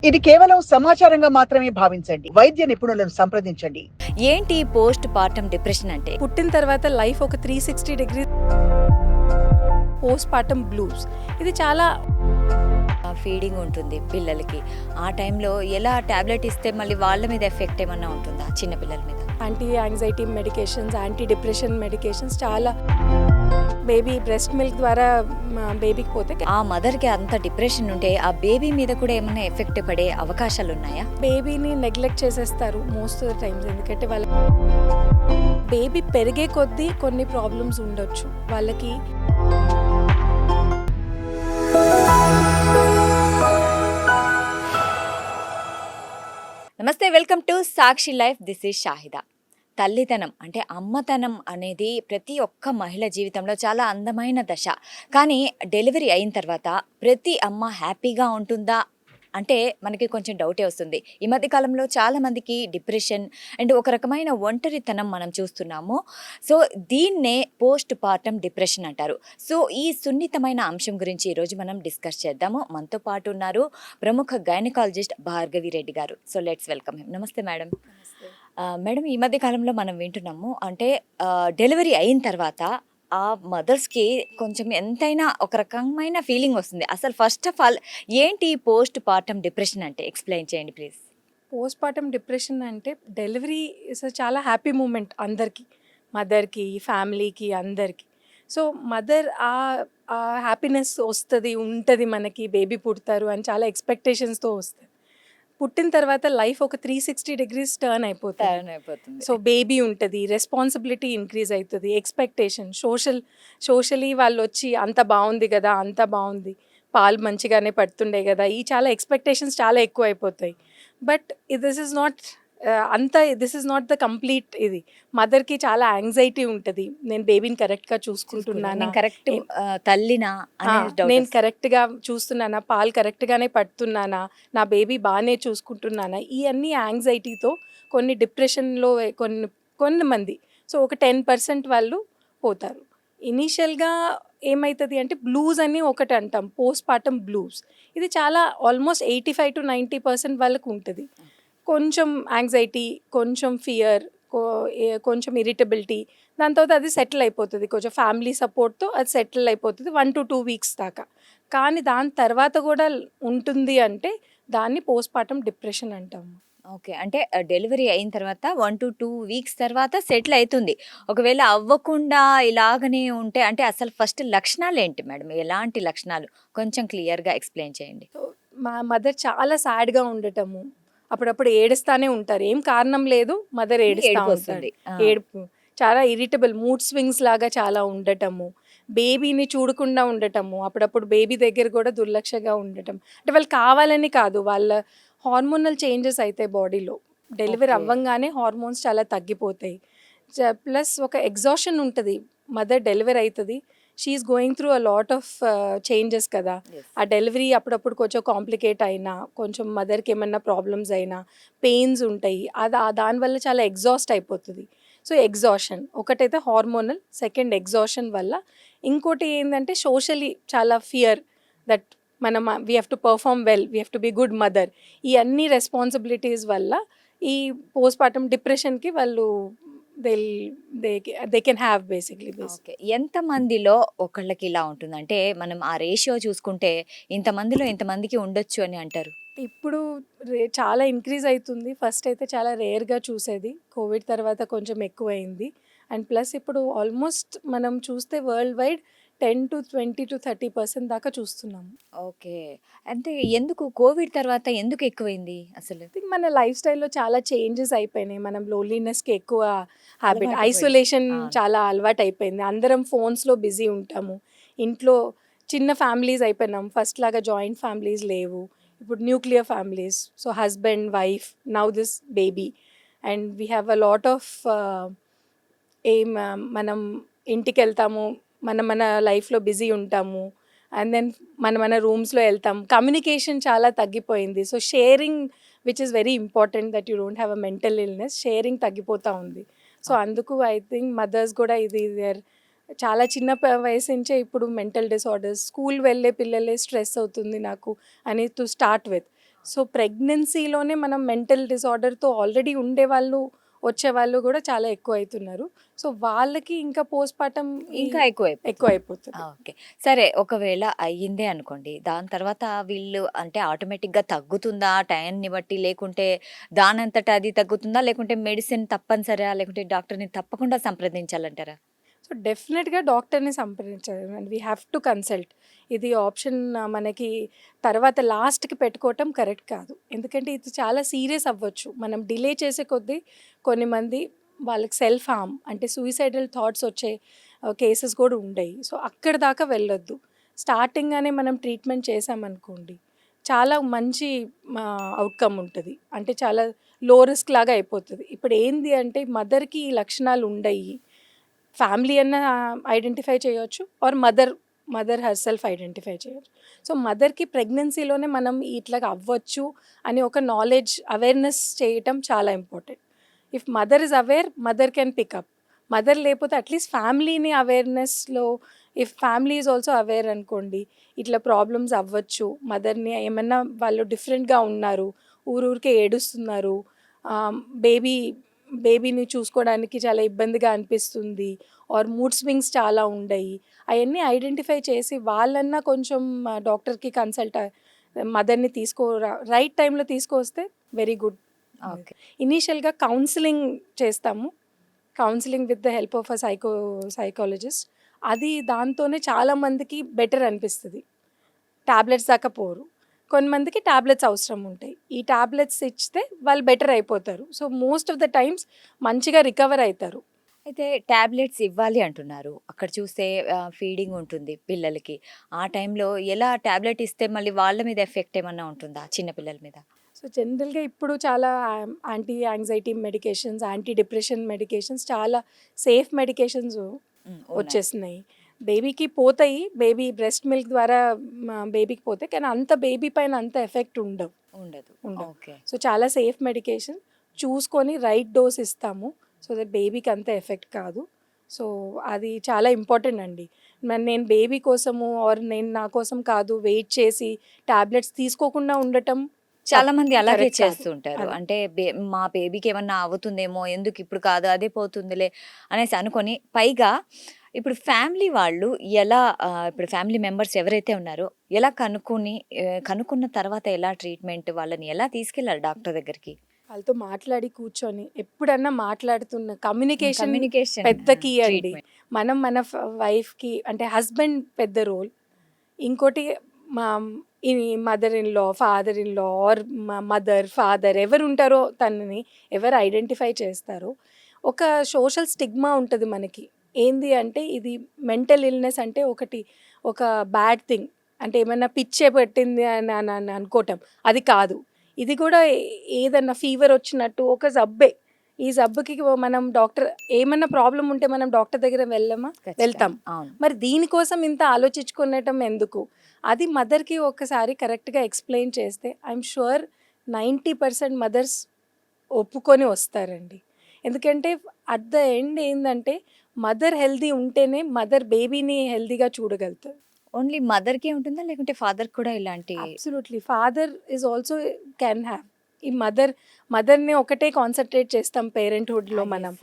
ఇది కేవలం సమాచారంగా మాత్రమే భావించండి. వైద్య నిపుణులను సంప్రదించండి. ఏంటి పోస్ట్ పార్టమ్ డిప్రెషన్ అంటే? పుట్టిన తర్వాత లైఫ్ ఒక 360 డిగ్రీ పోస్ట్ పార్టమ్ బ్లూస్. ఇది చాలా ఫీడింగ్ ఉంటుంది పిల్లలకి. ఆ టైంలో ఎలా టాబ్లెట్ ఇస్తే మళ్ళీ వాళ్ళ మీద ఎఫెక్ట్ ఏమన్నా ఉంటుందా చిన్న పిల్లల మీద? Anti anxiety medications, anti depression medications చాలా. బేబీ బ్రెస్ట్ మిల్క్ ద్వారా బేబీకి పోతే ఆ మదర్కి అంత డిప్రెషన్ ఉంటే ఆ బేబీ మీద కూడా ఏమైనా ఎఫెక్ట్ పడే అవకాశాలు ఉన్నాయా? బేబీని నెగ్లెక్ట్ చేసేస్తారు మోస్ట్ ఆఫ్ ద టైమ్స్. ఎందుకంటే వాళ్ళ బేబీ పెరిగే కొద్దీ కొన్ని ప్రాబ్లమ్స్ ఉండొచ్చు వాళ్ళకి. నమస్తే, welcome to Sakshi life. This is Shahida. తల్లితనం అంటే అమ్మతనం అనేది ప్రతి ఒక్క మహిళ జీవితంలో చాలా అందమైన దశ. కానీ డెలివరీ అయిన తర్వాత ప్రతి అమ్మ హ్యాపీగా ఉంటుందా అంటే మనకి కొంచెం డౌటే వస్తుంది. ఈ మధ్య కాలంలో చాలామందికి డిప్రెషన్ అండ్ ఒక రకమైన ఒంటరితనం మనం చూస్తున్నాము. సో దీన్నే పోస్ట్ పార్టమ్ డిప్రెషన్ అంటారు. సో ఈ సున్నితమైన అంశం గురించి ఈరోజు మనం డిస్కస్ చేద్దాము. మనతో పాటు ఉన్నారు ప్రముఖ గైనకాలజిస్ట్ భార్గవి రెడ్డి గారు. So let's welcome him. నమస్తే మేడం. మేడం, ఈ మధ్య కాలంలో మనం వింటున్నాము అంటే డెలివరీ అయిన తర్వాత ఆ మదర్స్కి కొంచెం ఎంతైనా ఒక రకమైన ఫీలింగ్ వస్తుంది. అసలు ఫస్ట్ ఆఫ్ ఆల్ ఏంటి పోస్ట్ పార్టమ్ డిప్రెషన్ అంటే ఎక్స్ప్లెయిన్ చేయండి ప్లీజ్. పోస్ట్ పార్టమ్ డిప్రెషన్ అంటే డెలివరీ ఇస్ చాలా హ్యాపీ మూమెంట్ అందరికీ, మదర్కి, ఫ్యామిలీకి, అందరికీ. సో మదర్ ఆ హ్యాపీనెస్ ఉంటుంది మనకి, బేబీ పుడతారు అని చాలా ఎక్స్పెక్టేషన్స్తో వస్తుంది. పుట్టిన తర్వాత లైఫ్ ఒక 360 డిగ్రీస్ టర్న్ అయిపోతుంది. సో బేబీ ఉంటుంది, రెస్పాన్సిబిలిటీ ఇంక్రీజ్ అవుతుంది, ఎక్స్పెక్టేషన్, సోషలీ వాళ్ళు వచ్చి అంత బాగుంది కదా, అంత బాగుంది, పాలు మంచిగానే పడుతుండే కదా, ఈ చాలా ఎక్స్పెక్టేషన్స్ చాలా ఎక్కువ అయిపోతాయి. But this is not the complete. ఇది మదర్కి చాలా యాంగ్జైటీ ఉంటుంది. నేను బేబీని కరెక్ట్గా చూసుకుంటున్నాను, కరెక్ట్ తల్లినా నేను కరెక్ట్గా చూస్తున్నానా, పాలు కరెక్ట్గానే పడుతున్నానా, నా బేబీ బాగానే చూసుకుంటున్నానా, ఈ అన్ని యాంగ్జైటీతో కొన్ని డిప్రెషన్లో కొంతమంది, సో ఒక 10% వాళ్ళు పోతారు. ఇనీషియల్గా ఏమవుతుంది అంటే బ్లూస్ అని ఒకటి అంటాం, పోస్ట్ పార్టమ్ బ్లూస్. ఇది చాలా ఆల్మోస్ట్ 85 to 90% వాళ్ళకు ఉంటుంది. కొంచెం యాంగ్జైటీ, కొంచెం ఫియర్, కొంచెం ఇరిటబిలిటీ, దాని తర్వాత అది సెటిల్ అయిపోతుంది. కొంచెం ఫ్యామిలీ సపోర్ట్తో అది సెటిల్ అయిపోతుంది 1 to 2 weeks దాకా. కానీ దాని తర్వాత కూడా ఉంటుంది అంటే దాన్ని పోస్ట్ పార్టమ్ డిప్రెషన్ అంటాము. ఓకే, అంటే డెలివరీ అయిన తర్వాత 1 to 2 weeks తర్వాత సెటిల్ అవుతుంది. ఒకవేళ అవ్వకుండా ఇలాగనే ఉంటే అంటే అసలు ఫస్ట్ లక్షణాలు ఏంటి మేడం? ఎలాంటి లక్షణాలు కొంచెం క్లియర్గా ఎక్స్ప్లెయిన్ చేయండి. మా మదర్ చాలా సాడ్గా ఉండటము, అప్పుడప్పుడు ఏడుస్తానే ఉంటారు, ఏం కారణం లేదు, మదర్ ఏడుస్తూ ఉంటుంది, ఏడుపు, చాలా ఇరిటబుల్, మూడ్ స్వింగ్స్ లాగా చాలా ఉండటము, బేబీని చూడకుండా ఉండటము, అప్పుడప్పుడు బేబీ దగ్గర కూడా దుర్లక్ష్యంగా ఉండటం. అంటే వాళ్ళు కావాలని కాదు, వాళ్ళ హార్మోనల్ చేంజెస్ అవుతాయి బాడీలో. డెలివరీ అవ్వంగానే హార్మోన్స్ చాలా తగ్గిపోతాయి. ప్లస్ ఒక ఎగ్జాషన్ ఉంటుంది. మదర్ డెలివరీ అవుతుంది, she is going through a lot of changes కదా. ఆ డెలివరీ అప్పుడప్పుడు కొంచెం కాంప్లికేట్ అయినా, కొంచెం మదర్కి ఏమన్నా ప్రాబ్లమ్స్ అయినా, పెయిన్స్ ఉంటాయి, దానివల్ల చాలా ఎగ్జాస్ట్ అయిపోతుంది. సో ఎగ్జాషన్ ఒకటైతే హార్మోనల్, సెకండ్ ఎగ్జాషన్ వల్ల. ఇంకోటి ఏంటంటే సోషలీ చాలా ఫియర్ దట్ మనం we have to perform well, we have to be good mother. ఈ అన్ని రెస్పాన్సిబిలిటీస్ వల్ల ఈ పోస్ట్ పార్టమ్ డిప్రెషన్కి వాళ్ళు they can have basically. Okay, ఎంతమందిలో ఒకళ్ళకి ఇలా ఉంటుందంటే మనం ఆ రేషియో చూసుకుంటే ఇంతమందిలో ఇంతమందికి ఉండొచ్చు అని అంటారు? ఇప్పుడు చాలా ఇంక్రీజ్ అవుతుంది. ఫస్ట్ అయితే చాలా రేర్గా చూసేది, కోవిడ్ తర్వాత కొంచెం ఎక్కువైంది. అండ్ ప్లస్ ఇప్పుడు ఆల్మోస్ట్ మనం చూస్తే వరల్డ్ వైడ్ 10 to 20 to 30% దాకా చూస్తున్నాము. ఓకే, అంటే ఎందుకు కోవిడ్ తర్వాత ఎందుకు ఎక్కువైంది అసలు? మన లైఫ్ స్టైల్లో చాలా చేంజెస్ అయిపోయినాయి. మనం లోన్లీనెస్కి ఎక్కువ హ్యాబిట్, ఐసోలేషన్ చాలా అలవాటు అయిపోయింది. అందరం ఫోన్స్లో బిజీ ఉంటాము, ఇంట్లో చిన్న ఫ్యామిలీస్ అయిపోయినాం. ఫస్ట్ లాగా జాయింట్ ఫ్యామిలీస్ లేవు, ఇప్పుడు nuclear families. So husband, wife, now this baby, and we have a lot of మనం ఇంటికి వెళ్తాము, మన లైఫ్లో బిజీ ఉంటాము, అండ్ దెన్ మన రూమ్స్లో వెళ్తాం. కమ్యూనికేషన్ చాలా తగ్గిపోయింది. So sharing which is very important, that you don't have a mental illness, sharing తగ్గిపోతూ ఉంది. సో అందుకు ఐ థింక్ మదర్స్ కూడా ఇది చాలా చిన్న వయసు నుంచే ఇప్పుడు మెంటల్ డిసార్డర్స్, స్కూల్ వెళ్ళే పిల్లలే స్ట్రెస్ అవుతుంది నాకు అని టు స్టార్ట్ విత్. సో ప్రెగ్నెన్సీలోనే మనం మెంటల్ డిసార్డర్తో ఆల్రెడీ ఉండేవాళ్ళు వచ్చేవాళ్ళు కూడా చాలా ఎక్కువ అవుతున్నారు. సో వాళ్ళకి ఇంకా పోస్ట్ పార్టం ఇంకా ఎక్కువ అయిపోతుంది. ఓకే. సరే ఒకవేళ అయ్యిందే అనుకోండి. దాని తర్వాత వీళ్ళు అంటే ఆటోమేటిక్‌గా తగ్గుతుందా టైంని బట్టి? లేకుంటే దానంతట అది తగ్గుతుందా? లేకుంటే మెడిసిన్ తప్పనిసరా? లేకుంటే డాక్టర్‌ని తప్పకుండా సంప్రదించాలంటారా? సో డెఫినెట్గా డాక్టర్ని సంప్రదించాలి and we have to consult. ఇది ఆప్షన్ మనకి తర్వాత లాస్ట్కి పెట్టుకోవటం కరెక్ట్ కాదు. ఎందుకంటే ఇది చాలా సీరియస్ అవ్వచ్చు. మనం డిలే చేసే కొద్దీ కొన్ని మంది వాళ్ళకి సెల్ఫ్ హార్మ్ అంటే సూయిసైడల్ థాట్స్ వచ్చే కేసెస్ కూడా ఉండయి. సో అక్కడ దాకా వెళ్ళొద్దు. స్టార్టింగ్గానే మనం ట్రీట్మెంట్ చేసామనుకోండి చాలా మంచి అవుట్కమ్ ఉంటుంది. అంటే చాలా లో రిస్క్ లాగా అయిపోతుంది. ఇప్పుడు ఏంది అంటే మదర్కి ఈ లక్షణాలు ఉండయి, ఫ్యామిలీ అన్న ఐడెంటిఫై చేయొచ్చు or mother herself identify చేయొచ్చు. సో మదర్కి ప్రెగ్నెన్సీలోనే మనం ఇట్లా అవ్వచ్చు అని ఒక నాలెడ్జ్ అవేర్నెస్ చేయటం చాలా important. If mother is aware mother can pick up. Mother లేకపోతే అట్లీస్ట్ ఫ్యామిలీని అవేర్నెస్లో if family is also aware అనుకోండి ఇట్లా ప్రాబ్లమ్స్ అవ్వచ్చు, మదర్ని ఏమన్నా వాళ్ళు డిఫరెంట్గా ఉన్నారు, ఊరూరికే ఏడుస్తున్నారు, బేబీని చూసుకోవడానికి చాలా ఇబ్బందిగా అనిపిస్తుంది ఆర్ మూడ్ స్వింగ్స్ చాలా ఉండయి, అవన్నీ ఐడెంటిఫై చేసి వాళ్ళన్నా కొంచెం డాక్టర్కి కన్సల్ట్ మదర్ని రైట్ టైంలో తీసుకొస్తే వెరీ గుడ్. ఓకే. ఇనీషియల్గా కౌన్సిలింగ్ చేస్తాము, counselling with the help of a psychologist. అది దాంతోనే చాలామందికి బెటర్ అనిపిస్తుంది. టాబ్లెట్స్ దాకా పోరు, కొంతమందికి టాబ్లెట్స్ అవసరం ఉంటాయి. ఈ టాబ్లెట్స్ ఇచ్చితే వాళ్ళు బెటర్ అయిపోతారు. So most of the times మంచిగా రికవర్ అవుతారు. అయితే టాబ్లెట్స్ ఇవ్వాలి అంటున్నారు. అక్కడ చూస్తే ఫీడింగ్ ఉంటుంది పిల్లలకి. ఆ టైంలో ఎలా టాబ్లెట్ ఇస్తే మళ్ళీ వాళ్ళ మీద ఎఫెక్ట్ ఏమన్నా ఉంటుందా చిన్న పిల్లల మీద? సో జనరల్గా ఇప్పుడు చాలా anti anxiety medications, anti depression medications, చాలా సేఫ్ మెడికేషన్స్ ఉన్నాయి. వచ్చేసినాయి. బేబీకి పోతాయి, బేబీ బ్రెస్ట్ మిల్క్ ద్వారా బేబీకి పోతాయి, కానీ అంత బేబీ పైన అంత ఎఫెక్ట్ ఉండవు. ఉండదు. ఉండవు. ఓకే. సో చాలా సేఫ్ మెడికేషన్ చూసుకొని రైట్ డోస్ ఇస్తాము సో దట్ బేబీకి అంత ఎఫెక్ట్ కాదు. సో అది చాలా ఇంపార్టెంట్ అండి. మరి నేను బేబీ కోసము ఆర్ నేను నా కోసం కాదు వెయిట్ చేసి టాబ్లెట్స్ తీసుకోకుండా ఉండటం చాలా మంది అలాగే correct కాదు. చేస్తుంటారు. అది. అంటే మా బేబీకి ఏమన్నా అవుతుందేమో, ఎందుకు ఇప్పుడు కాదు అదే పోతుందిలే అనేసి అనుకోని, పైగా ఇప్పుడు ఫ్యామిలీ వాళ్ళు ఎలా ఇప్పుడు ఫ్యామిలీ మెంబర్స్ ఎవరైతే ఉన్నారో ఎలా కనుక్కున్న తర్వాత ఎలా ట్రీట్మెంట్ వాళ్ళని ఎలా తీసుకెళ్ళాలి డాక్టర్ దగ్గరికి? వాళ్ళతో మాట్లాడి కూర్చొని ఎప్పుడన్నా మాట్లాడుతున్న కమ్యూనికేషన్ కమ్యూనికేషన్ పెద్ద కీ అండి. మనం మన వైఫ్కి అంటే హస్బెండ్ పెద్ద రోల్, ఇంకోటి మా ఈ mother in law, father in law or mother father ఎవరు ఉంటారో తనని ఎవరు ఐడెంటిఫై చేస్తారో. ఒక సోషల్ స్టిగ్మా ఉంటుంది మనకి. ఏంది అంటే ఇది మెంటల్ ఇల్నెస్ అంటే ఒక బ్యాడ్ థింగ్, అంటే ఏమన్నా పిచ్చే పెట్టింది అని అనుకోవటం, అది కాదు. ఇది కూడా ఏదన్నా ఫీవర్ వచ్చినట్టు ఒక జబ్బే. ఈ జబ్బుకి మనం డాక్టర్ ఏమన్నా ప్రాబ్లం ఉంటే మనం డాక్టర్ దగ్గర వెళ్తాం. అవును. మరి దీనికోసం ఇంత ఆలోచించుకునేటం ఎందుకు? అది మదర్కి ఒకసారి కరెక్ట్గా ఎక్స్ప్లెయిన్ చేస్తే ఐఎమ్ షూర్ 90% మదర్స్ ఒప్పుకొని వస్తారండి. ఎందుకంటే అట్ ద ఎండ్ ఏంటంటే మదర్ హెల్దీ ఉంటేనే మదర్ బేబీని హెల్దీగా చూడగలుగుతారు. ఓన్లీ మదర్‌కే ఉంటుందా? లేకుంటే ఫాదర్ కూడా ఇలాంటి absolutely father is also can have. ఈ మదర్ని ఒకటే కాన్సన్ట్రేట్ చేస్తాం పేరెంట్హుడ్లో మనం,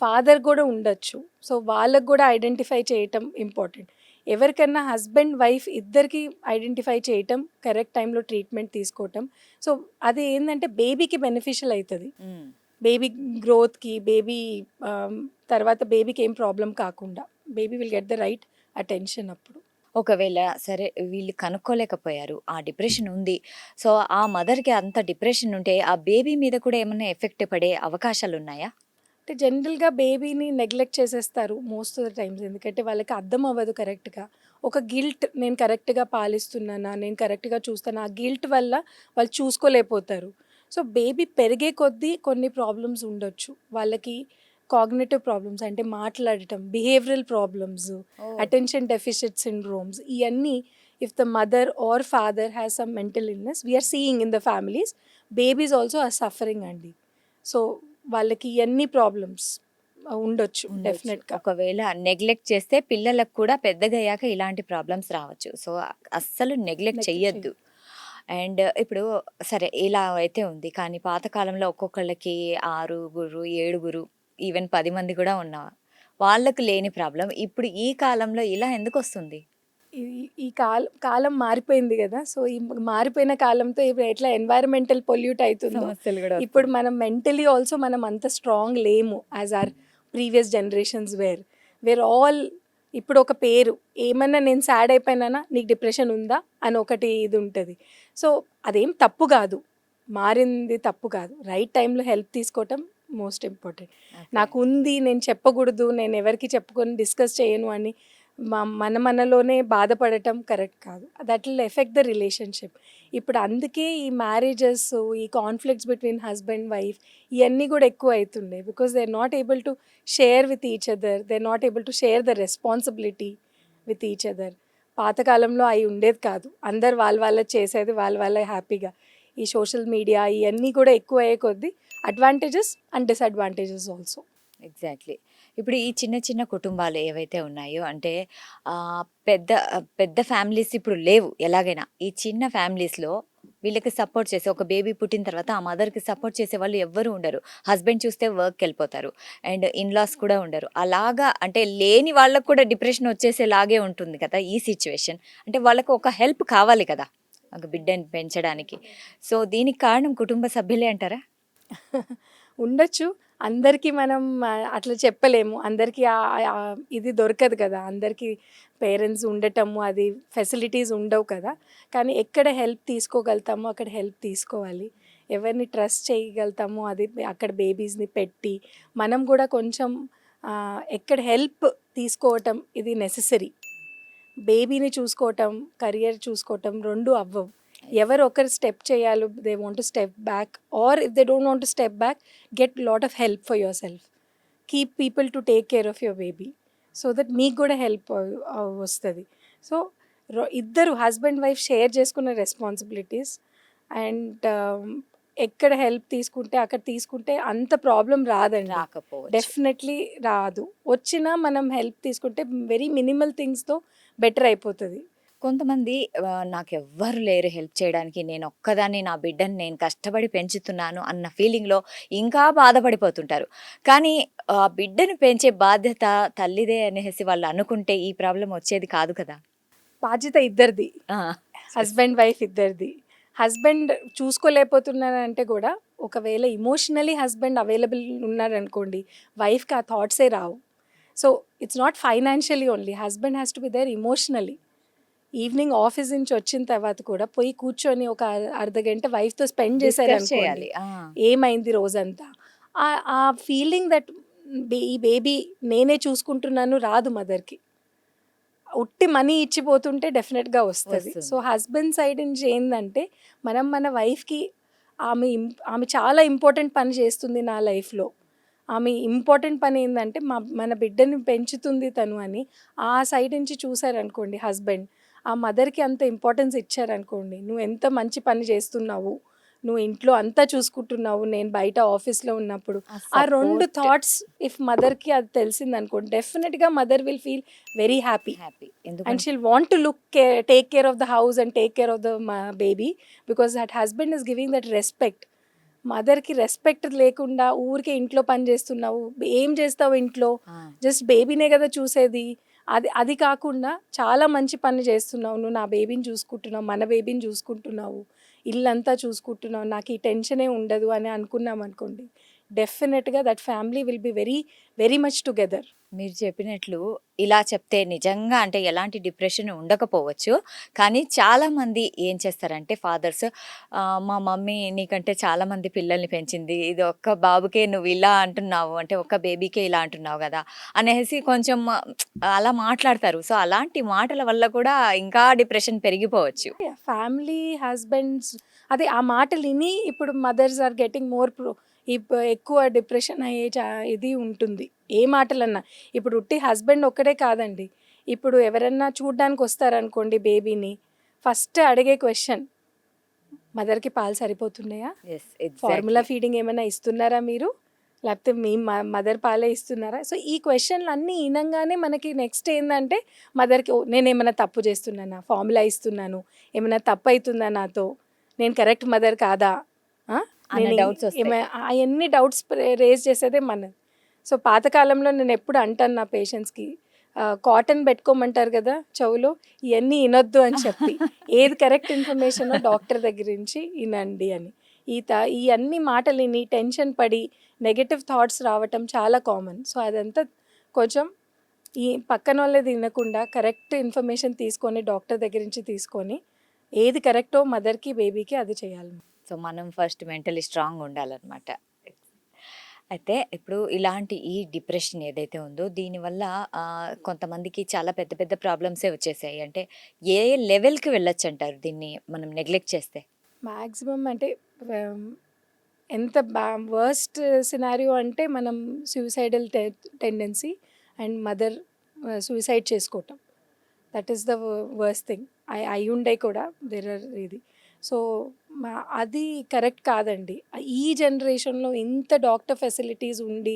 ఫాదర్ కూడా ఉండొచ్చు. సో వాళ్ళకు కూడా ఐడెంటిఫై చేయటం ఇంపార్టెంట్. ఎవరికన్నా హస్బెండ్ వైఫ్ ఇద్దరికి ఐడెంటిఫై చేయటం, కరెక్ట్ టైంలో ట్రీట్మెంట్ తీసుకోవటం. సో అది ఏంటంటే బేబీకి బెనిఫిషియల్ అవుతుంది. బేబీ గ్రోత్కి, బేబీ తర్వాత బేబీకి ఏం ప్రాబ్లం కాకుండా baby will get the right attention అప్పుడు. ఒకవేళ సరే వీళ్ళు కనుక్కోలేకపోయారు, ఆ డిప్రెషన్ ఉంది. సో ఆ మదర్‌కి అంత డిప్రెషన్ ఉంటే ఆ బేబీ మీద కూడా ఏమన్నా ఎఫెక్ట్ పడే అవకాశాలున్నాయా? అంటే జనరల్గా బేబీని నెగ్లెక్ట్ చేసేస్తారు మోస్ట్ ఆఫ్ ద టైమ్స్. ఎందుకంటే వాళ్ళకి అర్థం అవ్వదు కరెక్ట్గా. ఒక గిల్ట్, నేను కరెక్ట్గా పాలిస్తున్నానా, నేను కరెక్ట్గా చూస్తాను, ఆ గిల్ట్ వల్ల వాళ్ళు చూసుకోలేకపోతారు. సో బేబీ పెరిగే కొద్దీ కొన్ని ప్రాబ్లమ్స్ ఉండొచ్చు వాళ్ళకి. కాగ్నిటివ్ ప్రాబ్లమ్స్ అంటే మాట్లాడటం, behavioural problems, attention deficit syndromes, ఇవన్నీ if the mother or father has some mental illness we are seeing in the families, babies also are suffering అండి. సో వాళ్ళకి ఇవన్నీ ప్రాబ్లమ్స్ ఉండొచ్చు డెఫినెట్గా. ఒకవేళ నెగ్లెక్ట్ చేస్తే పిల్లలకు కూడా పెద్దగయ్యాక ఇలాంటి ప్రాబ్లమ్స్ రావచ్చు. సో అస్సలు నెగ్లెక్ట్ చెయ్యొద్దు. అండ్ ఇప్పుడు సరే ఇలా అయితే ఉంది. కానీ పాతకాలంలో ఒక్కొక్కళ్ళకి 6గురు, 7గురు, ఈవెన్ 10 మంది కూడా వాళ్ళకి లేని ప్రాబ్లమ్ ఇప్పుడు ఈ కాలంలో ఇలా ఎందుకొస్తుంది? ఈ ఈ కాలం మారిపోయింది గదా! సో, ఈ మారిపోయిన కాలంతో ఇప్పుడు ఎట్లా ఎన్వైర్మెంటల్ పొల్యూట్ అయితుందో, సమస్యలు కూడా ఇప్పుడు మనం మెంటలీ ఆల్సో మనం అంత స్ట్రాంగ్ లేము as our previous generations were all ఇప్పుడు ఒక పేరు ఏమన్నా నేను సాడ్ అయిపోయినానా నీకు డిప్రెషన్ ఉందా అని ఒకటి ఇది ఉంటుంది. సో అదేం తప్పు కాదు, మారింది తప్పు కాదు. రైట్ టైంలో హెల్ప్ తీసుకోవటం మోస్ట్ ఇంపార్టెంట్. నాకు ఉంది నేను చెప్పకూడదు, నేను ఎవరికి చెప్పుకొని డిస్కస్ చేయను అని మనలోనే బాధపడటం కరెక్ట్ కాదు. That will effect the relationship. ఇప్పుడు అందుకే ఈ మ్యారేజెస్, ఈ కాన్ఫ్లిక్ట్స్ బిట్వీన్ హస్బెండ్ వైఫ్ ఇవన్నీ కూడా ఎక్కువ అవుతున్నాయి. Because they are not able to share with each other, they are not able to share the responsibility with each other. పాతకాలంలో అవి ఉండేది కాదు, అందరు వాళ్ళ చేసేది వాళ్ళ హ్యాపీగా. ఈ సోషల్ మీడియా ఇవన్నీ కూడా ఎక్కువ అయ్యే కొద్దీ advantages and disadvantages also. Exactly. ఇప్పుడు ఈ చిన్న చిన్న కుటుంబాలు ఏవైతే ఉన్నాయో అంటే పెద్ద పెద్ద ఫ్యామిలీస్ ఇప్పుడు లేవు ఎలాగైనా. ఈ చిన్న ఫ్యామిలీస్లో వీళ్ళకి సపోర్ట్ చేసే ఒక బేబీ పుట్టిన తర్వాత ఆ మదర్కి సపోర్ట్ చేసే వాళ్ళు ఎవ్వరు ఉండరు. హస్బెండ్ చూస్తే వర్క్కి వెళ్ళిపోతారు అండ్ ఇన్లాస్ కూడా ఉండరు. అలాగా అంటే లేని వాళ్ళకు కూడా డిప్రెషన్ వచ్చేసేలాగే ఉంటుంది కదా ఈ సిచ్యువేషన్. అంటే వాళ్ళకు ఒక హెల్ప్ కావాలి కదా ఒక బిడ్డని పెంచడానికి. సో దీనికి కారణం కుటుంబ సభ్యులే అంటారా? ఉండొచ్చు. అందరికీ మనం అట్లా చెప్పలేము. అందరికీ ఇది దొరకదు కదా! అందరికీ పేరెంట్స్ ఉండటము, అది ఫెసిలిటీస్ ఉండవు కదా! కానీ ఎక్కడ హెల్ప్ తీసుకోగలుగుతామో అక్కడ హెల్ప్ తీసుకోవాలి. ఎవరిని ట్రస్ట్ చేయగలుగుతామో అది అక్కడ బేబీస్‌ని పెట్టి, మనం కూడా కొంచెం ఎక్కడ హెల్ప్ తీసుకోవటం ఇది నెసెసరీ. బేబీని చూసుకోవటం, కెరియర్ చూసుకోవటం 2 అవ్వవు. ఎవరు ఒకరు స్టెప్ చేయాలి, they want to step back, or if they don't want to step back, get lot of help for yourself. Keep people to take care of your baby so that మీకు కూడా help వస్తుంది. So ఇద్దరు husband wife share చేసుకునే responsibilities and ఎక్కడ help తీసుకుంటే అక్కడ తీసుకుంటే అంత ప్రాబ్లం రాదండి. రాకపోవచ్చు. డెఫినెట్లీ రాదు. వచ్చినా మనం హెల్ప్ తీసుకుంటే వెరీ మినిమల్ థింగ్స్తో బెటర్ అయిపోతుంది. కొంతమంది నాకెవ్వరు లేరు హెల్ప్ చేయడానికి, నేను ఒక్కదాన్ని నా బిడ్డని నేను కష్టపడి పెంచుతున్నాను అన్న ఫీలింగ్లో ఇంకా బాధపడిపోతుంటారు. కానీ ఆ బిడ్డను పెంచే బాధ్యత తల్లిదే అనేసి వాళ్ళు అనుకుంటే ఈ ప్రాబ్లం వచ్చేది కాదు కదా. బాధ్యత ఇద్దరిది, హస్బెండ్ వైఫ్ ఇద్దరిది. హస్బెండ్ చూసుకోలేకపోతున్నారంటే కూడా ఒకవేళ ఇమోషనలీ హస్బెండ్ అవైలబుల్ ఉన్నారనుకోండి, వైఫ్కి ఆ థాట్సే రావు. So it's not financially only, husband has to be there emotionally. Evening office నుంచి వచ్చిన తర్వాత కూడా పోయి కూర్చొని ఒక అర్ధగంట వైఫ్తో స్పెండ్ చేయాలి. ఏమైంది రోజంతా, ఆ ఫీలింగ్ దట్ ఈ బేబీ నేనే చూసుకుంటున్నాను రాదు మదర్కి. ఉట్టి మనీ ఇచ్చిపోతుంటే డెఫినెట్గా వస్తుంది. సో హస్బెండ్ సైడ్ నుంచి ఏంటంటే మన వైఫ్కి ఆమె చాలా ఇంపార్టెంట్ పని చేస్తుంది నా లైఫ్లో. ఆమె ఇంపార్టెంట్ పని ఏంటంటే మన బిడ్డని పెంచుతుంది తను అని ఆ సైడ్ నుంచి చూసారనుకోండి హస్బెండ్, ఆ మదర్కి అంత ఇంపార్టెన్స్ ఇచ్చారనుకోండి, నువ్వు ఎంత మంచి పని చేస్తున్నావు, నువ్వు ఇంట్లో అంతా చూసుకుంటున్నావు, నేను బయట ఆఫీస్లో ఉన్నప్పుడు, ఆ 2 థాట్స్ ఇఫ్ మదర్కి అది తెలిసిందనుకోండి, డెఫినెట్గా mother will feel very happy and she'll want to take care of the house and take care of the baby because that husband is giving that respect. మదర్కి రెస్పెక్ట్ లేకుండా ఊరికే ఇంట్లో పని చేస్తున్నావు, ఏం చేస్తావు ఇంట్లో, జస్ట్ బేబీనే కదా చూసేది, అది కాకుండా చాలా మంచి పని చేస్తున్నావు, నువ్వు నా బేబీని చూసుకుంటున్నావు, మన బేబీని చూసుకుంటున్నావు, ఇల్లంతా చూసుకుంటున్నావు, నాకు ఈ టెన్షనే ఉండదు అని అనుకున్నాం అనుకోండి, డెఫినెట్గా that family will be very very much together. మీరు చెప్పినట్లు ఇలా చెప్తే నిజంగా అంటే ఎలాంటి డిప్రెషన్ ఉండకపోవచ్చు. కానీ చాలామంది ఏం చేస్తారంటే ఫాదర్స్, మా మమ్మీ నీకంటే చాలామంది పిల్లల్ని పెంచింది, ఇది ఒక్క బాబుకే నువ్వు ఇలా అంటున్నావు, అంటే ఒక్క బేబీకే ఇలా అంటున్నావు కదా అనేసి కొంచెం అలా మాట్లాడతారు. సో అలాంటి మాటల వల్ల కూడా ఇంకా డిప్రెషన్ పెరిగిపోవచ్చు. ఫ్యామిలీ హస్బెండ్స్ అదే ఆ మాటలు విని ఇప్పుడు మదర్స్ ఆర్ గెటింగ్ మోర్ ఎక్కువ డిప్రెషన్ అయ్యే ఇది ఉంటుంది. ఏ మాటలన్నా ఇప్పుడు ఉట్టి హస్బెండ్ ఒక్కడే కాదండి, ఇప్పుడు ఎవరన్నా చూడ్డానికి వస్తారనుకోండి బేబీని, ఫస్ట్ అడిగే క్వశ్చన్, మదర్కి పాలు సరిపోతున్నాయా, ఫార్ములా ఫీడింగ్ ఏమైనా ఇస్తున్నారా మీరు, లేకపోతే మీ మదర్ పాలే ఇస్తున్నారా. సో ఈ క్వశ్చన్లు అన్నీ వినంగానే మనకి నెక్స్ట్ ఏంటంటే మదర్కి నేను ఏమైనా తప్పు చేస్తున్నానా, ఫార్ములా ఇస్తున్నాను, ఏమైనా తప్పు అవుతుందా నాతో, నేను కరెక్ట్ మదర్ కాదా, ఆ? అన్న నేను డౌట్స్ వస్తాయి. అవన్నీ డౌట్స్ రేజ్ చేసేదే మన. సో పాతకాలంలో నేను ఎప్పుడు అంటాను నా పేషెంట్స్కి, కాటన్ పెట్టుకోమంటారు కదా చెవులో, ఇవన్నీ వినొద్దు అని చెప్పి, ఏది కరెక్ట్ ఇన్ఫర్మేషనో డాక్టర్ దగ్గర నుంచి వినండి అని. ఈ అన్ని మాటలు విని టెన్షన్ పడి నెగటివ్ థాట్స్ రావటం చాలా కామన్. సో అదంతా కొంచెం ఈ పక్కన వాళ్ళది వినకుండా కరెక్ట్ ఇన్ఫర్మేషన్ తీసుకొని డాక్టర్ దగ్గర నుంచి తీసుకొని ఏది కరెక్టో మదర్కి బేబీకి అది చేయాలి. సో మనం ఫస్ట్ మెంటలీ స్ట్రాంగ్ ఉండాలన్నమాట. అయితే ఇప్పుడు ఇలాంటి ఈ డిప్రెషన్ ఏదైతే ఉందో దీనివల్ల కొంతమందికి చాలా పెద్ద పెద్ద ప్రాబ్లమ్సే వచ్చేసాయి. అంటే ఏ లెవెల్కి వెళ్ళొచ్చు అంటారు దీన్ని మనం నెగ్లెక్ట్ చేస్తే? మ్యాక్సిమం అంటే ఎంత వర్స్ట్ సినారియో అంటే మనం suicidal tendency and mother suicide చేసుకోవటం, that is the worst thing. అయి ఉండే కూడా ఇది. సో అది కరెక్ట్ కాదండి. ఈ జనరేషన్లో ఇంత డాక్టర్ ఫెసిలిటీస్ ఉండి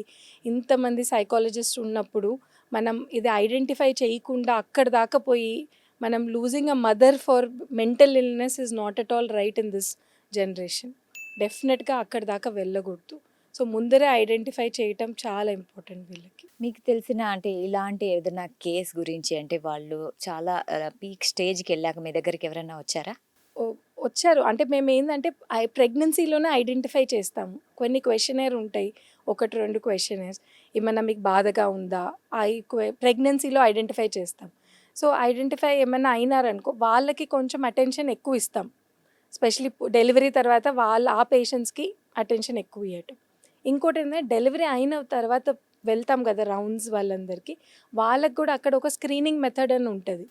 ఇంతమంది సైకాలజిస్ట్ ఉన్నప్పుడు మనం ఇది ఐడెంటిఫై చేయకుండా అక్కడ దాకా పోయి మనం losing a mother for mental illness is not at all right in this generation. డెఫినెట్గా అక్కడ దాకా వెళ్ళకూడదు. సో ముందరే ఐడెంటిఫై చేయటం చాలా ఇంపార్టెంట్ వీళ్ళకి. మీకు తెలిసిన అంటే ఇలాంటి ఏదైనా కేస్ గురించి, అంటే వాళ్ళు చాలా పీక్ స్టేజ్కి వెళ్ళాక మీ దగ్గరికి ఎవరైనా వచ్చారా? వచ్చారు. అంటే మేము ఏంటంటే ప్రెగ్నెన్సీలోనే ఐడెంటిఫై చేస్తాము. కొన్ని క్వశ్చనర్ ఉంటాయి, 1-2 క్వశ్చనర్స్. ఏమన్నా మీకు బాధగా ఉందా, ప్రెగ్నెన్సీలో ఐడెంటిఫై చేస్తాం. సో ఐడెంటిఫై ఏమైనా అయినారనుకో వాళ్ళకి కొంచెం అటెన్షన్ ఎక్కువ ఇస్తాం. స్పెషలీ డెలివరీ తర్వాత ఆ పేషెంట్స్కి అటెన్షన్ ఎక్కువ ఇవ్వటం. ఇంకోటి ఏంటంటే డెలివరీ అయిన తర్వాత వెళ్తాం కదా రౌండ్స్ వాళ్ళందరికీ, వాళ్ళకి కూడా అక్కడ ఒక స్క్రీనింగ్ మెథడ్ అని ఉంటుంది.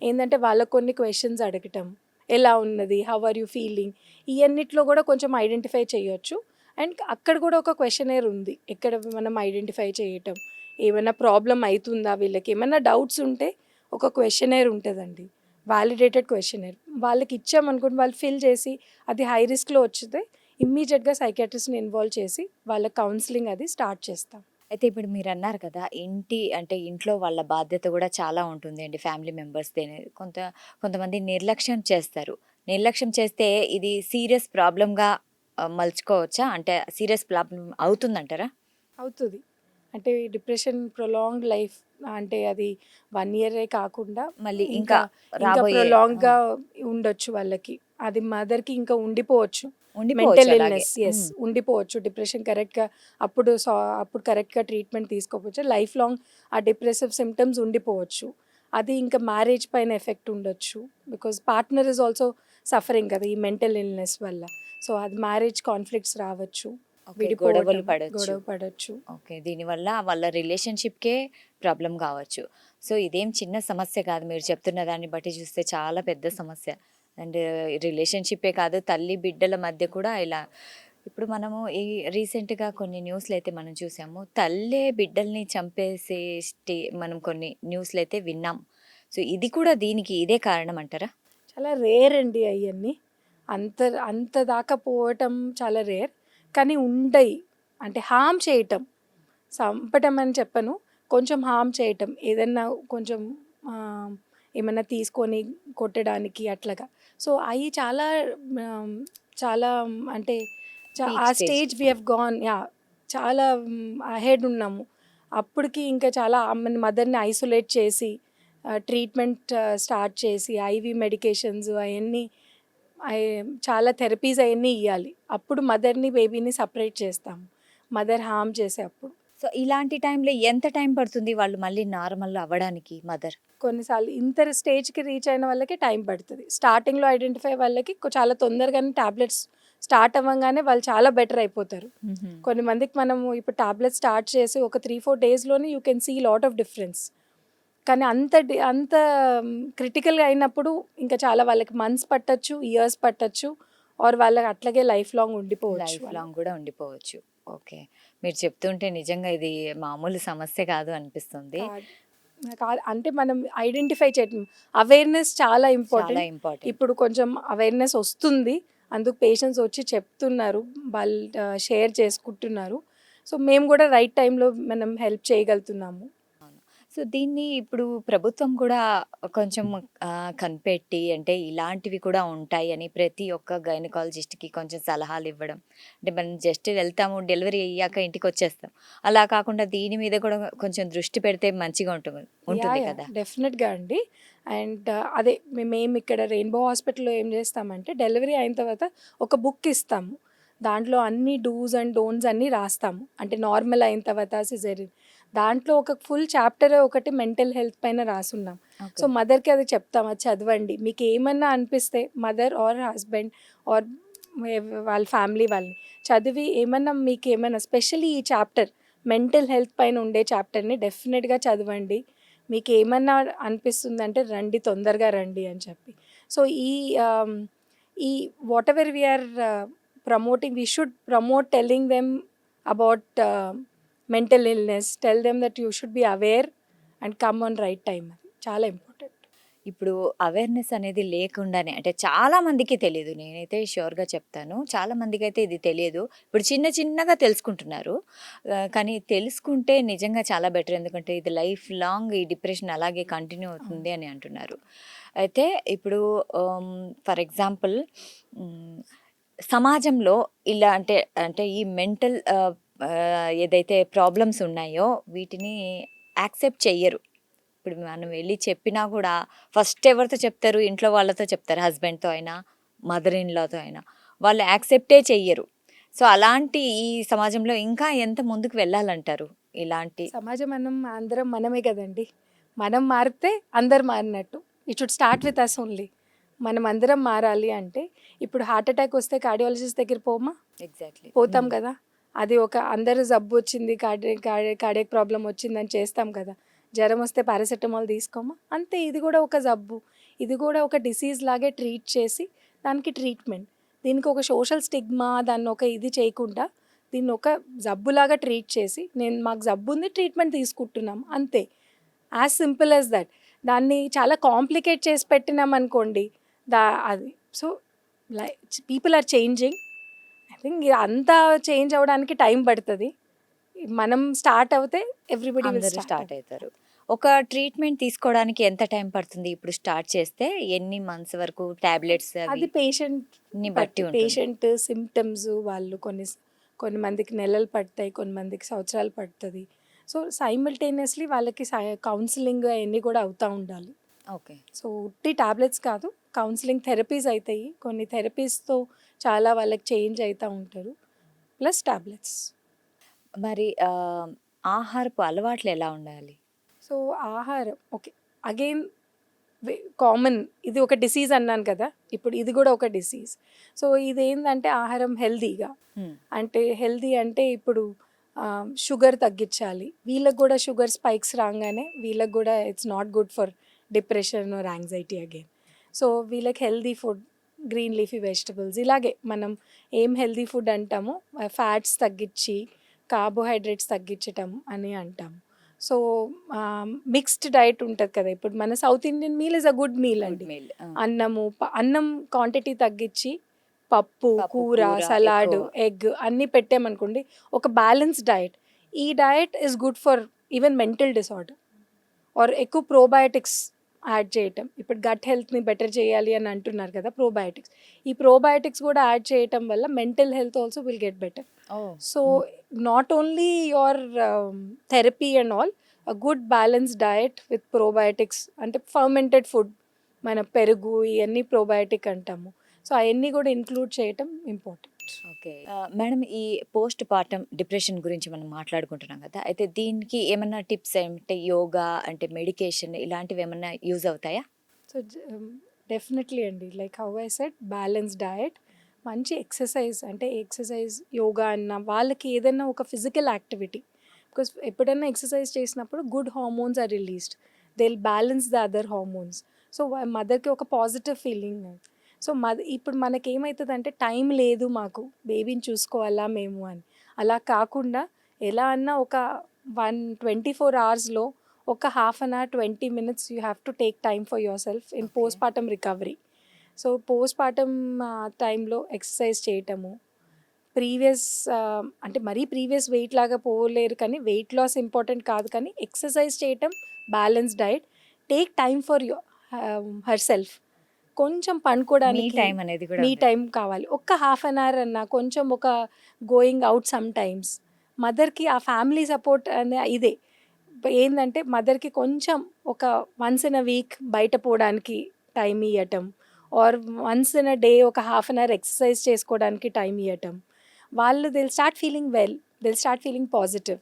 ఏంటంటే వాళ్ళకు కొన్ని క్వశ్చన్స్ అడగటం, ఎలా ఉన్నది, హౌ ఆర్ యూ ఫీలింగ్, ఇవన్నిట్లో కూడా కొంచెం ఐడెంటిఫై చేయొచ్చు. అండ్ అక్కడ కూడా ఒక క్వశ్చనర్ ఉంది, ఎక్కడ మనం ఐడెంటిఫై చేయటం, ఏమైనా ప్రాబ్లం అవుతుందా, వీళ్ళకి ఏమైనా డౌట్స్ ఉంటే ఒక క్వశ్చనర్ ఉంటుందండి, వ్యాలిడేటెడ్ క్వశ్చనర్. వాళ్ళకి ఇచ్చామనుకోండి, వాళ్ళు ఫిల్ చేసి అది హై రిస్క్లో వచ్చితే ఇమ్మీడియట్గా సైకియాట్రిస్ట్ని ఇన్వాల్వ్ చేసి వాళ్ళ కౌన్సిలింగ్ అది స్టార్ట్ చేస్తాం. అయితే ఇప్పుడు మీరు అన్నారు కదా, ఇంట్లో వాళ్ళ బాధ్యత కూడా చాలా ఉంటుంది అండి, ఫ్యామిలీ మెంబర్స్దే. కొంతమంది నిర్లక్ష్యం చేస్తారు. నిర్లక్ష్యం చేస్తే ఇది సీరియస్ ప్రాబ్లంగా మలుచుకోవచ్చా? అంటే సీరియస్ ప్రాబ్లం అవుతుందంటారా? అవుతుంది. అంటే డిప్రెషన్ ప్రొలాంగ్డ్ లైఫ్, అంటే అది 1 ఇయరే కాకుండా మళ్ళీ ఇంకా రాబోయే ప్రొలాంగ్గా ఉండొచ్చు వాళ్ళకి. అది మదర్కి ఇంకా ఉండిపోవచ్చు. ఉండిపోవచ్చు మెంటల్ అలాగే. ఇల్నెస్ ఉండిపోవచ్చు. డిప్రెషన్ కరెక్ట్గా అప్పుడు కరెక్ట్గా ట్రీట్మెంట్ తీసుకోవచ్చు. లైఫ్ లాంగ్ ఆ డిప్రెసివ్ సిమ్టమ్స్ ఉండిపోవచ్చు. అది ఇంకా మ్యారేజ్ పైన ఎఫెక్ట్ ఉండొచ్చు. Because partner is also suffering కదా ఈ మెంటల్ ఇల్నెస్ వల్ల. సో అది మ్యారేజ్ కాన్ఫ్లిక్ట్స్ రావచ్చు, గొడవలు గొడవ పడవచ్చు. ఓకే, దీనివల్ల వాళ్ళ రిలేషన్షిప్కే ప్రాబ్లం కావచ్చు. సో ఇదేం చిన్న సమస్య కాదు, మీరు చెప్తున్న దాన్ని బట్టి చూస్తే చాలా పెద్ద సమస్య. అండ్ రిలేషన్షిప్పే కాదు, తల్లి బిడ్డల మధ్య కూడా ఇలా. ఇప్పుడు మనము రీసెంట్గా కొన్ని న్యూస్లు అయితే మనం చూసాము, తల్లే బిడ్డల్ని చంపేసే మనం కొన్ని న్యూస్లు అయితే విన్నాం. సో ఇది కూడా దీనికి ఇదే కారణం అంటారా? చాలా రేర్ అండి అవన్నీ. అంత దాకా పోవటం చాలా రేర్. కానీ ఉండయి, అంటే హామ్ చేయటం, చంపటం అని చెప్పను, కొంచెం హామ్ చేయటం, ఏదన్నా కొంచెం ఏమన్నా తీసుకొని కొట్టడానికి అట్లాగా. సో అవి చాలా చాలా అంటే ఆ స్టేజ్ వీ హ్యావ్ గాన్, చాలా అహెడ్ ఉన్నాము. అప్పటికి ఇంకా చాలా మదర్ని ఐసోలేట్ చేసి ట్రీట్మెంట్ స్టార్ట్ చేసి ఐవి మెడికేషన్స్ అవన్నీ, చాలా థెరపీస్ అవన్నీ ఇవ్వాలి. అప్పుడు మదర్ని బేబీని సపరేట్ చేస్తాము, మదర్ హార్మ్ చేసే అప్పుడు. సో ఇలాంటి టైంలో ఎంత టైం పడుతుంది వాళ్ళు మళ్ళీ నార్మల్ అవ్వడానికి మదర్? కొన్నిసార్లు ఇంత స్టేజ్కి రీచ్ అయిన వాళ్ళకి టైం పడుతుంది. స్టార్టింగ్లో ఐడెంటిఫై వాళ్ళకి చాలా తొందరగానే టాబ్లెట్స్ స్టార్ట్ అవ్వగానే వాళ్ళు చాలా బెటర్ అయిపోతారు. కొన్ని మందికి మనము ఇప్పుడు టాబ్లెట్స్ స్టార్ట్ చేసి ఒక 3-4 డేస్లోనే you can see lot of difference. కానీ అంత క్రిటికల్గా అయినప్పుడు ఇంకా చాలా వాళ్ళకి మంత్స్ పట్టచ్చు, ఇయర్స్ పట్టచ్చు, ఆర్ వాళ్ళకి అట్లాగే లైఫ్ లాంగ్ ఉండిపోవచ్చు. లైఫ్ లాంగ్ కూడా ఉండిపోవచ్చు. ఓకే, మీరు చెప్తుంటే నిజంగా ఇది మామూలు సమస్య కాదు అనిపిస్తుంది. అంటే మనం ఐడెంటిఫై చేయటం, అవేర్నెస్ చాలా ఇంపార్టెంట్. ఇప్పుడు కొంచెం అవేర్నెస్ వస్తుంది, అందుకు పేషెంట్స్ వచ్చి చెప్తున్నారు, వాళ్ళు షేర్ చేసుకుంటున్నారు. సో మేము కూడా రైట్ టైంలో మనం హెల్ప్ చేయగలుగుతున్నాము. సో, దీన్ని ఇప్పుడు ప్రభుత్వం కూడా కొంచెం కనిపెట్టి అంటే ఇలాంటివి కూడా ఉంటాయని ప్రతి ఒక్క గైనకాలజిస్ట్‌కి కొంచెం సలహాలివ్వడం. అంటే మనం జస్ట్ వెళ్తాము, డెలివరీ అయ్యాక ఇంటికొచ్చేస్తాం. అలా కాకుండా దీని మీద కూడా కొంచెం దృష్టి పెడితే మంచిగా ఉంటుంది యాహ్! కదా! డెఫినెట్‌గా అండి. అండ్ అదే మేమిక్కడ రెయిన్బో హాస్పిటల్‌లో ఏం చేస్తామంటే డెలివరీ అయిన తర్వాత ఒక బుక్ ఇస్తాము. దాంట్లో అన్ని డూస్ అండ్ డోంట్స్ అన్నీ రాస్తాము. అంటే నార్మల్ అయిన తర్వాత సిజేరియన్. దాంట్లో ఒక ఫుల్ చాప్టరే ఒకటి మెంటల్ హెల్త్ పైన రాసున్నాం. So, okay. మదర్‌కి అది చెప్తాం. అది చదవండి. మీకేమన్నా అనిపిస్తే మదర్ ఆర్ హస్బెండ్ ఆర్ వాళ్ళ ఫ్యామిలీ వాళ్ళని చదివి ఏమన్నా మీకేమన్నా స్పెషల్లీ ఈ చాప్టర్ మెంటల్ హెల్త్ పైన ఉండే చాప్టర్‌ని డెఫినెట్‌గా చదవండి. మీకేమన్నా అనిపిస్తుందంటే రండి, తొందరగా రండి అని చెప్పి. సో, ఆహ్, ఈ whatever we are promoting, we should promote telling them about mental illness. Tell them that you should be aware and come on right time. అది చాలా ఇంపార్టెంట్. ఇప్పుడు అవేర్‌నెస్ అనేది లేకుండానే అంటే చాలా మందికి తెలీదు. నేనైతే ష్యూర్‌గా చెప్తాను. చాలా మందికైతే ఇది తెలియదు. ఇప్పుడు చిన్న చిన్నగా తెలుసుకుంటున్నారు. కానీ తెలుసుకుంటే నిజంగా చాలా బెటర్. ఎందుకంటే ఇది లైఫ్ లాంగ్ ఈ డిప్రెషన్ అలాగే కంటిన్యూ అవును. అవుతుంది అని అంటున్నారు. అయితే ఇప్పుడు ఫర్ ఎగ్జాంపుల్ హ్మ్, సమాజంలో ఇలా అంటే అంటే ఈ మెంటల్ ఏదైతే ప్రాబ్లమ్స్ ఉన్నాయో వీటిని యాక్సెప్ట్ చెయ్యరు. ఇప్పుడు మనం వెళ్ళి చెప్పినా కూడా ఫస్ట్ ఎవరితో చెప్తారు? ఇంట్లో వాళ్ళతో చెప్తారు. హస్బెండ్‌తో అయినా, మదర్ ఇన్ లాతో అయినా. వాళ్ళు యాక్సెప్టే చెయ్యరు. సో, అలాంటి ఈ సమాజంలో ఇంకా ఎంత ముందుకు వెళ్ళాలంటారు? ఇలాంటి సమాజం అందరం మనమే కదండి. మనం మారితే అందరు మారినట్టు. It should start with us only. మనం అందరం మారాలి అంటే ఇప్పుడు హార్ట్ అటాక్ వస్తే కార్డియాలజిస్ట్ దగ్గర పోమా? ఎగ్జాక్ట్‌లీ. పోతాం కదా! అది ఒక అందరూ జబ్బు వచ్చింది, కార్డియాక్ ప్రాబ్లమ్ వచ్చిందని చేస్తాం కదా! జ్వరం వస్తే పారాసెటమాల్ తీసుకోమా? అంతే, ఇది కూడా ఒక జబ్బు. ఇది కూడా ఒక డిసీజ్ లాగే ట్రీట్ చేసి దానికి ట్రీట్మెంట్. దీనికి ఒక సోషల్ స్టిగ్మా దాన్ని ఒక ఇది చేయకుండా దీన్ని ఒక జబ్బులాగా ట్రీట్ చేసి మాకు జబ్బు ఉంది, ట్రీట్మెంట్ తీసుకుంటున్నాం అంతే. As simple as that. దాన్ని చాలా కాంప్లికేట్ చేసి పెట్టినామనుకోండి అది. So, people are changing. I think అంతా చేంజ్ అవ్వడానికి టైం పడుతుంది. మనం స్టార్ట్ అవుతే ఎవ్రీబడి విల్ అందరూ స్టార్ట్. స్టార్ట్ అయితారు. ఒక ట్రీట్మెంట్ తీసుకోవడానికి ఎంత టైం పడుతుంది? ఇప్పుడు స్టార్ట్ చేస్తే ఎన్ని మంత్స్ వరకు టాబ్లెట్స్ అవి అది పేషెంట్‌ని బట్టి. బట్టి ఉంటుంది. పేషెంట్ సిమ్టమ్స్ వాళ్ళు కొన్ని మందికి నెలలు పడతాయి, కొన్ని మందికి సంవత్సరాలు పడుతుంది. సో, సైమల్టేనియస్లీ వాళ్ళకి కౌన్సిలింగ్ అవన్నీ కూడా అవుతూ ఉండాలి. ఓకే. సో, ఉట్టి టాబ్లెట్స్ కాదు, కౌన్సిలింగ్ థెరపీస్ అవుతాయి. కొన్ని థెరపీస్‌తో చాలా వాళ్ళకి చేంజ్ అవుతూ ఉంటారు. Plus tablets. మరి ఆహారపు అలవాట్లు ఎలా ఉండాలి? సో, ఆహారం ఓకే. అగైన్ కామన్, ఇది ఒక డిసీజ్ అన్నాను కదా! ఇప్పుడు ఇది కూడా ఒక డిసీజ్. సో, ఇదేందంటే ఆహారం హెల్తీగా హ్మ్. అంటే హెల్తీ అంటే ఇప్పుడు షుగర్ తగ్గించాలి. వీళ్ళకి కూడా షుగర్ స్పైక్స్ రాగానే వీళ్ళకి కూడా it's not good for depression or anxiety again. So, వీళ్ళకి healthy food, green leafy vegetables ఇలాగే మనం ఏం హెల్తీ ఫుడ్ అంటామో ఫ్యాట్స్ తగ్గించి కార్బోహైడ్రేట్స్ తగ్గించటం అని అంటాము. సో, మిక్స్డ్ డైట్ ఉంటుంది కదా! ఇప్పుడు మన south Indian meal is a good meal good అండి. మీల్. అన్నం క్వాంటిటీ తగ్గించి పప్పు, పప్పు, కూర, కూర సలాడ్, ఎక్కువ. ఎగ్ అన్నీ పెట్టామనుకోండి, ఒక బ్యాలెన్స్డ్ డైట్. ఈ diet is good for even mental disorder or ఎక్కువ ప్రోబయోటిక్స్ యాడ్ చేయటం. ఇప్పుడు గట్ హెల్త్‌ని బెటర్ చేయాలి అని అంటున్నారు కదా! ప్రోబయోటిక్స్. ఈ ప్రోబయోటిక్స్ కూడా యాడ్ చేయటం వల్ల mental health also will get better. Oh! So, not only your therapy and all, a good balanced diet with probiotics అంటే ఫర్మెంటెడ్ ఫుడ్, మన పెరుగు ఇవన్నీ ప్రోబయోటిక్ అంటాము. సో, అవన్నీ కూడా ఇంక్లూడ్ చేయటం ఇంపార్టెంట్. ఓకే. మేడం ఈ పోస్ట్ పార్టమ్ డిప్రెషన్ గురించి మనం మాట్లాడుకుంటున్నాం కదా! అయితే దీనికి ఏమన్నా టిప్స్ అంటే యోగా అంటే మెడికేషన్ ఇలాంటివేమన్నా యూజ్ అవుతాయా? సో, డెఫినెట్లీ అండి. Like how I said balanced diet, మంచి ఎక్సర్సైజ్ అంటే ఎక్సర్సైజ్, యోగా అన్న వాళ్ళకి ఏదైనా ఒక ఫిజికల్ యాక్టివిటీ. బికాస్ ఎప్పుడైనా ఎక్సర్సైజ్ చేసినప్పుడు good hormones are released. They will balance the other hormones. So, మదర్‌కి ఒక పాజిటివ్ ఫీలింగ్. సో, ఇప్పుడు మనకేమైతదంటే టైం లేదు మాకు బేబీని చూసుకోవాలా మేము అని. అలా కాకుండా ఎలా అన్నా ఒక 24 అవర్స్‌లో ఒక half an hour, 20 minutes you have to take time for yourself in okay. Postpartum recovery. So, postpartum టైంలో ఎక్సర్సైజ్ చేయటము, ప్రీవియస్ అంటే మరీ ప్రీవియస్ వెయిట్ లాగా పోలేరు కానీ వెయిట్ లాస్ ఇంపార్టెంట్ కాదు, కానీ ఎక్సర్సైజ్ చేయటం balance diet, take time for her self. కొంచెం మీ పండుకోవడానికి టైం అనేది కూడా మీ ఉంది. టైం కావాలి. ఒక్క హాఫ్ అన్ అవర్ అన్నా కొంచెం ఒక గోయింగ్ అవుట్ సమ్ టైమ్స్. మదర్కి ఆ ఫ్యామిలీ సపోర్ట్ అనే ఇదే ఏంటంటే మదర్కి కొంచెం ఒక వన్స్ ఇన్ అ వీక్ బయట పోవడానికి టైం ఇవ్వటం, or once in a day ఒక హాఫ్ అన్ అవర్ ఎక్సర్సైజ్ చేసుకోవడానికి టైం ఇవ్వటం. వాళ్ళు start feeling well, start feeling positive.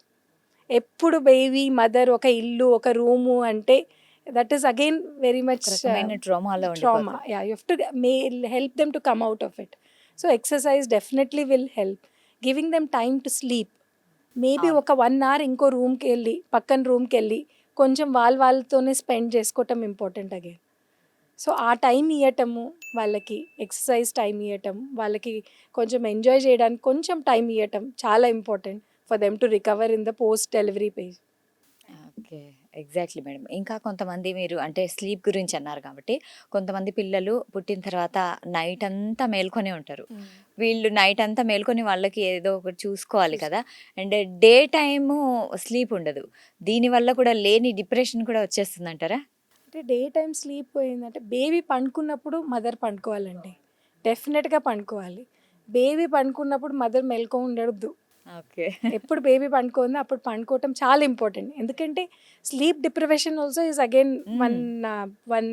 ఎప్పుడు బేబీ మదర్ ఒక ఇల్లు ఒక రూము అంటే that is again very much ఒక రకమైన ట్రామాలో trauma. ఉండిపోతుంది. Yeah, you have to help them to come out of it. So exercise definitely will help. Giving them time to sleep. Maybe అవును. ఒక 1 అవర్ ఇంకో రూమ్కి వెళ్ళి పక్కన రూమ్కి వెళ్ళి కొంచెం వాళ్ళతోనే స్పెండ్ చేసుకోవటం ఇంపార్టెంట్ అగైన్. సో ఆ టైం ఇవ్వటము, వాళ్ళకి ఎక్సర్సైజ్ టైం ఇవ్వటం, వాళ్ళకి కొంచెం ఎంజాయ్ చేయడానికి కొంచెం టైం ఇవ్వటం చాలా important for them to recover in the post delivery page. Okay, exactly madam. ఇంకా కొంతమంది మీరు అంటే స్లీప్ గురించి అన్నారు కాబట్టి, కొంతమంది పిల్లలు పుట్టిన తర్వాత నైట్ అంతా మేల్కొనే ఉంటారు. వీళ్ళు నైట్ అంతా మేల్కొని వాళ్ళకి ఏదో ఒకటి చూసుకోవాలి కదా, అండ్ డే టైము స్లీప్ ఉండదు. దీనివల్ల కూడా లేని డిప్రెషన్ కూడా వచ్చేస్తుంది అంటారా? అంటే డే టైం స్లీప్ పోయిందంటే బేబీ పండుకున్నప్పుడు మదర్ పండుకోవాలండి, డెఫినెట్గా పండుకోవాలి. బేబీ పండుకున్నప్పుడు మదర్ మెల్కో ఉండద్దు. ఓకే. ఎప్పుడు బేబీ పండుకుందో అప్పుడు పండుకోవటం చాలా ఇంపార్టెంట్. ఎందుకంటే sleep deprivation also is again one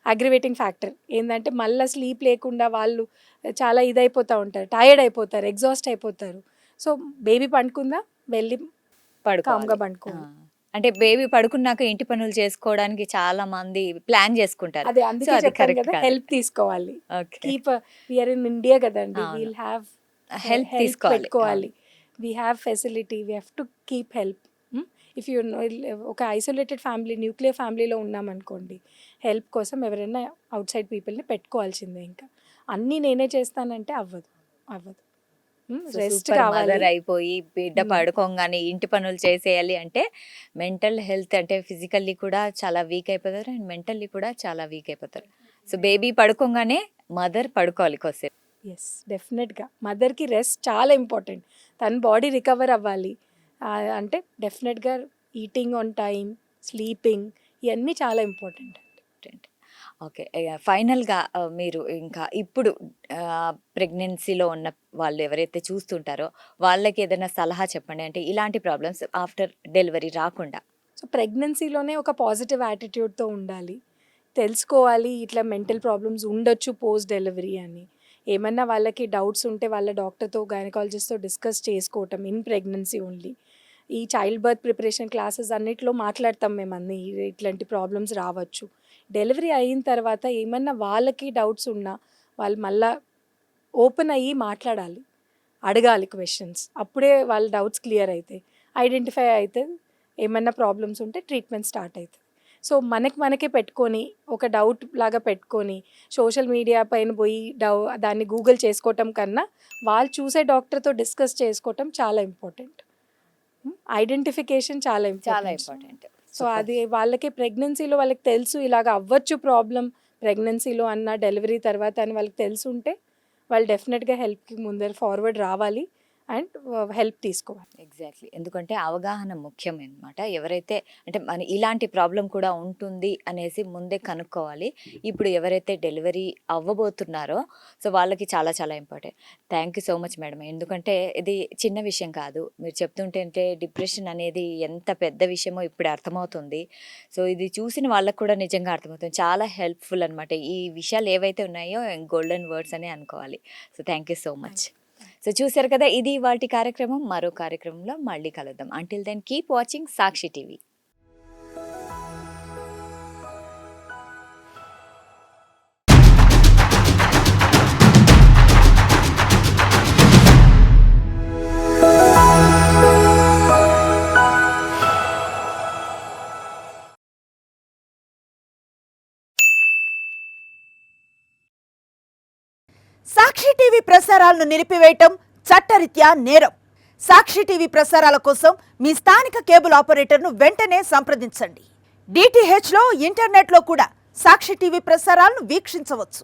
aggravating factor. ఏంటంటే మళ్ళీ స్లీప్ లేకుండా వాళ్ళు చాలా ఇదైపోతూ ఉంటారు, టైర్డ్ అయిపోతారు, ఎగ్జాస్ట్ అయిపోతారు. సో బేబీ పండుకుందా వెళ్ళి కామ్గా పండుకోవాలి. అంటే బేబీ పడుకున్నాక ఇంటి పనులు చేసుకోవడానికి చాలా మంది ప్లాన్ చేసుకుంటారు. అదే అందుకే So, అది చెప్పాను correct కదా, కాదు. హెల్ప్ తీసుకోవాలి. Okay, keep we're in India కదండి, అవును. వీల్ హ్యావ్ హెల్ప్ తీసుకోవాలి. పెట్టుకోవాలి. We have facility, we have to keep help. If you ఒక ఐసోలేటెడ్ ఫ్యామిలీ, న్యూక్లియర్ ఫ్యామిలీలో ఉన్నామనుకోండి, హెల్ప్ కోసం ఎవరైనా అవుట్ సైడ్ పీపుల్ని పెట్టుకోవాల్సిందే. ఇంకా అన్నీ నేనే చేస్తానంటే అవ్వదు. రెస్ట్ సూపర్ కావాలి. మదర్ అయిపోయి బిడ్డ పడుకోగానే ఇంటి పనులు చేసేయాలి అంటే మెంటల్ హెల్త్ అంటే ఫిజికల్లీ కూడా చాలా వీక్ అయిపోతారు, అండ్ మెంటల్లీ కూడా చాలా వీక్ అయిపోతారు. సో బేబీ పడుకోగానే మదర్ పడుకోవాలి కొద్దిసేపు. ఎస్, డెఫినెట్గా మదర్కి రెస్ట్ చాలా ఇంపార్టెంట్. తన బాడీ రికవర్ అవ్వాలి అంటే డెఫినెట్గా ఈటింగ్ ఆన్ టైం, స్లీపింగ్, ఇవన్నీ చాలా ఇంపార్టెంట్. ఓకే, ఫైనల్గా మీరు ఇంకా ఇప్పుడు ప్రెగ్నెన్సీలో ఉన్న వాళ్ళు ఎవరైతే చూస్తుంటారో వాళ్ళకి ఏదైనా సలహా చెప్పండి, అంటే ఇలాంటి ప్రాబ్లమ్స్ ఆఫ్టర్ డెలివరీ రాకుండా. సో ప్రెగ్నెన్సీలోనే ఒక పాజిటివ్ యాటిట్యూడ్తో ఉండాలి, తెలుసుకోవాలి ఇట్లా మెంటల్ ప్రాబ్లమ్స్ ఉండొచ్చు పోస్ట్ డెలివరీ అని. ఏమన్నా వాళ్ళకి డౌట్స్ ఉంటే వాళ్ళ డాక్టర్తో, గైనకాలజిస్ట్తో డిస్కస్ చేసుకోవటం ఇన్ ప్రెగ్నెన్సీ ఓన్లీ. ఈ చైల్డ్ బర్త్ ప్రిపరేషన్ క్లాసెస్ అన్నిట్లో మాట్లాడతాం మేము అన్నీ, ఇట్లాంటి ప్రాబ్లమ్స్ రావచ్చు. డెలివరీ అయిన తర్వాత ఏమన్నా వాళ్ళకి డౌట్స్ ఉన్నా వాళ్ళు మళ్ళా ఓపెన్ అయ్యి మాట్లాడాలి, అడగాలి క్వశ్చన్స్. అప్పుడే వాళ్ళ డౌట్స్ క్లియర్ అవుతాయి, ఐడెంటిఫై అవుతుంది. ఏమన్నా ప్రాబ్లమ్స్ ఉంటే ట్రీట్మెంట్ స్టార్ట్ అవుతుంది. సో మనకే పెట్టుకొని ఒక డౌట్ లాగా పెట్టుకొని సోషల్ మీడియా పైన పోయి దాన్ని గూగుల్ చేసుకోవటం కన్నా వాళ్ళు చూసే డాక్టర్తో డిస్కస్ చేసుకోవటం చాలా ఇంపార్టెంట్. ఐడెంటిఫికేషన్ చాలా చాలా ఇంపార్టెంట్. ఇంపార్టెంట్. సో అది వాళ్ళకి ప్రెగ్నెన్సీలో వాళ్ళకి తెలుసు ఇలాగ అవ్వచ్చు ప్రాబ్లం ప్రెగ్నెన్సీలో అన్న డెలివరీ తర్వాత అని వాళ్ళకి తెలుసు ఉంటే వాళ్ళు డెఫినెట్గా హెల్ప్కి ముందర ఫార్వర్డ్ రావాలి అండ్ హెల్ప్ తీసుకోవాలి. ఎగ్జాక్ట్లీ, ఎందుకంటే అవగాహన ముఖ్యం అనమాట. ఎవరైతే అంటే మన ఇలాంటి ప్రాబ్లం కూడా ఉంటుంది అనేసి ముందే కనుక్కోవాలి. ఇప్పుడు ఎవరైతే డెలివరీ అవ్వబోతున్నారో సో వాళ్ళకి చాలా చాలా important. Thank you so much madam, ఎందుకంటే ఇది చిన్న విషయం కాదు. మీరు చెప్తుంటే డిప్రెషన్ అనేది ఎంత పెద్ద విషయమో ఇప్పుడు అర్థమవుతుంది. సో ఇది చూసిన వాళ్ళకు కూడా నిజంగా అర్థమవుతుంది. చాలా హెల్ప్ఫుల్ అనమాట. ఈ విషయాలు ఏవైతే ఉన్నాయో గోల్డెన్ వర్డ్స్ అని అనుకోవాలి. So thank you so much. So చూసారు కదా, ఇది ఇవాల్టి కార్యక్రమం. మరో కార్యక్రమంలో మళ్ళీ కలుద్దాం. అంటిల్ దెన్ కీప్ వాచింగ్ సాక్షి టీవీ. సాక్షి టీవీ ప్రసారాలను నిలిపివేయటం చట్టరీత్యా నేరం. సాక్షి టీవీ ప్రసారాల కోసం మీ స్థానిక కేబుల్ ఆపరేటర్ను వెంటనే సంప్రదించండి. DTHలో ఇంటర్నెట్లో కూడా సాక్షి టీవీ ప్రసారాలను వీక్షించవచ్చు.